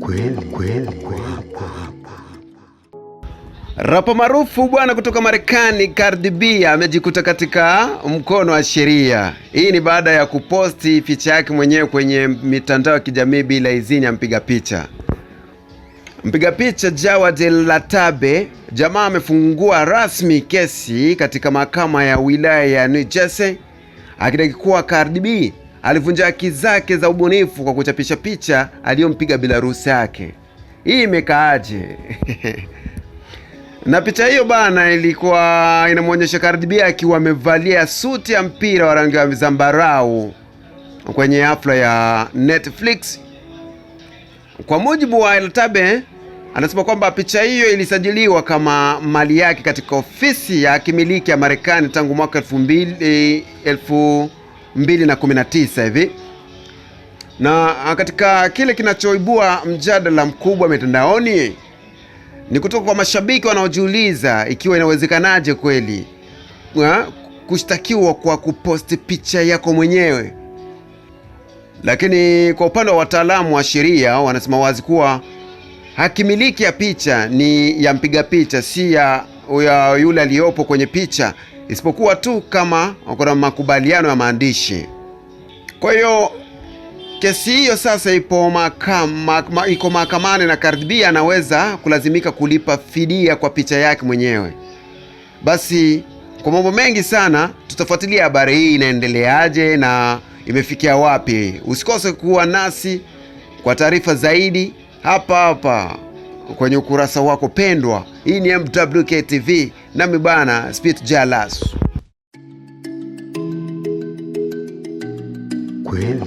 kweli. Rapa maarufu bwana kutoka Marekani Cardi B amejikuta katika mkono wa sheria. Hii ni baada ya kuposti picha yake mwenyewe kwenye mitandao ya kijamii bila idhini ya mpiga picha. Mpiga picha Jawad El-Latabe, jamaa amefungua rasmi kesi katika mahakama ya wilaya ya New Jersey akidai kuwa Cardi B alivunja haki zake za ubunifu kwa kuchapisha picha aliyompiga bila ruhusa yake. Hii imekaaje? Na picha hiyo bana ilikuwa inamuonyesha Cardi B akiwa amevalia suti ya mpira wa rangi ya zambarau kwenye hafla ya Netflix. Kwa mujibu wa El-Latabe, anasema kwamba picha hiyo ilisajiliwa kama mali yake katika ofisi ya kimiliki ya Marekani tangu mwaka 2019 hivi. Na katika kile kinachoibua mjadala mkubwa mitandaoni ni kutoka kwa mashabiki wanaojiuliza ikiwa inawezekanaje kweli kushtakiwa kwa kuposti picha yako mwenyewe. Lakini kwa upande wa wataalamu wa sheria wanasema wazi kuwa hakimiliki ya picha ni ya mpiga picha, si ya yule aliyopo kwenye picha, isipokuwa tu kama kuna makubaliano ya maandishi. Kwa hiyo kesi hiyo sasa iko mahakamani na Cardi B anaweza kulazimika kulipa fidia kwa picha yake mwenyewe. Basi kwa mambo mengi sana tutafuatilia habari hii inaendeleaje na imefikia wapi. Usikose kuwa nasi kwa taarifa zaidi hapa kwenye ukurasa wako pendwa. Hii ni MWK TV, nami bana Spit Jalas. Kweli.